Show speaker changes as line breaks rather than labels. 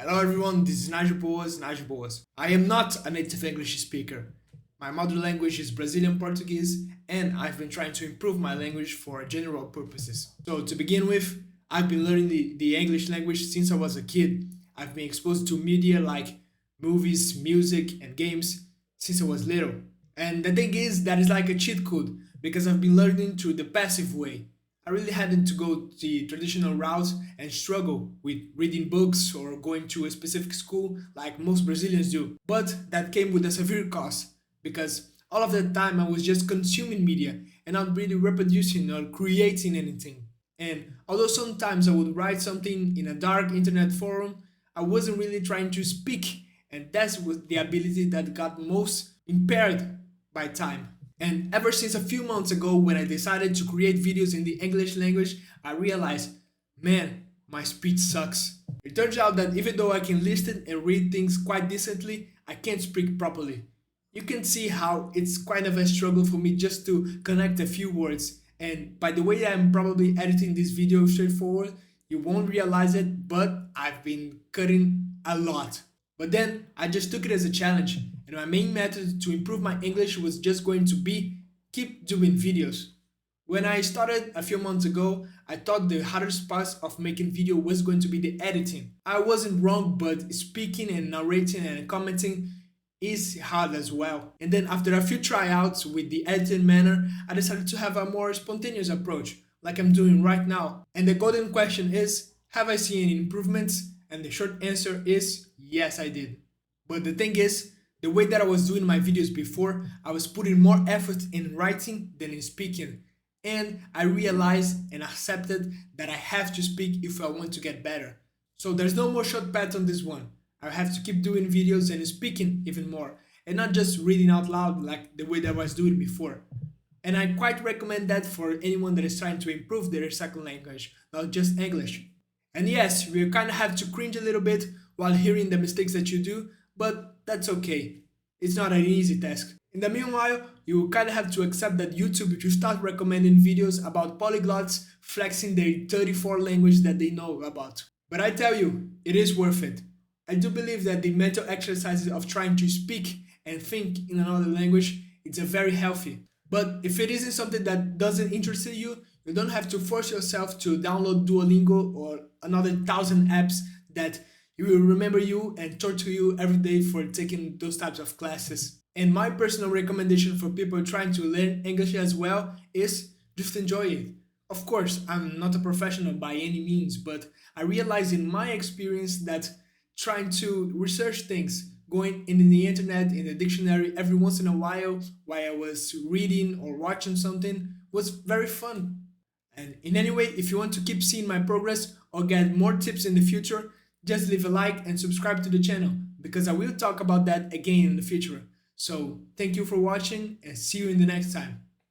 Hello everyone, this is Nigel Boas. I am not a native English speaker. My mother language is Brazilian Portuguese and I've been trying to improve my language for general purposes. So to begin with, I've been learning the English language since I was a kid. I've been exposed to media like movies, music and games since I was little. And the thing is that is like a cheat code because I've been learning through the passive way. I really hadn't to go the traditional route and struggle with reading books or going to a specific school like most Brazilians do. But that came with a severe cost because all of that time I was just consuming media and not really reproducing or creating anything. And although sometimes I would write something in a dark internet forum, I wasn't really trying to speak, and that was the ability that got most impaired by time. And ever since a few months ago, when I decided to create videos in the English language, I realized, man, my speech sucks. It turns out that even though I can listen and read things quite decently, I can't speak properly. You can see how it's kind of a struggle for me just to connect a few words. And by the way I'm probably editing this video straightforward, you won't realize it, but I've been cutting a lot. But then I just took it as a challenge, and my main method to improve my English was just going to be keep doing videos. When I started a few months ago, I thought the hardest part of making video was going to be the editing. I wasn't wrong, but speaking and narrating and commenting is hard as well. And then after a few tryouts with the editing manner, I decided to have a more spontaneous approach, like I'm doing right now. And the golden question is, have I seen any improvements? And the short answer is, yes, I did. But the thing is, the way that I was doing my videos before, I was putting more effort in writing than in speaking. And I realized and accepted that I have to speak if I want to get better. So there's no more shortcut on this one. I have to keep doing videos and speaking even more, and not just reading out loud like the way that I was doing before. And I quite recommend that for anyone that is trying to improve their second language, not just English. And yes, we kind of have to cringe a little bit while hearing the mistakes that you do, but that's okay. It's not an easy task. In the meanwhile, you will kind of have to accept that YouTube will start recommending videos about polyglots flexing their 34 language that they know about. But I tell you, it is worth it. I do believe that the mental exercises of trying to speak and think in another language is a very healthy. But if it isn't something that doesn't interest you, you don't have to force yourself to download Duolingo or another 1,000 apps that you will remember you and torture you every day for taking those types of classes. And my personal recommendation for people trying to learn English as well is just enjoy it. Of course, I'm not a professional by any means, but I realized in my experience that trying to research things, going in the internet, in the dictionary every once in a while I was reading or watching something was very fun. And in any way, if you want to keep seeing my progress or get more tips in the future, just leave a like and subscribe to the channel because I will talk about that again in the future. So thank you for watching and see you in the next time.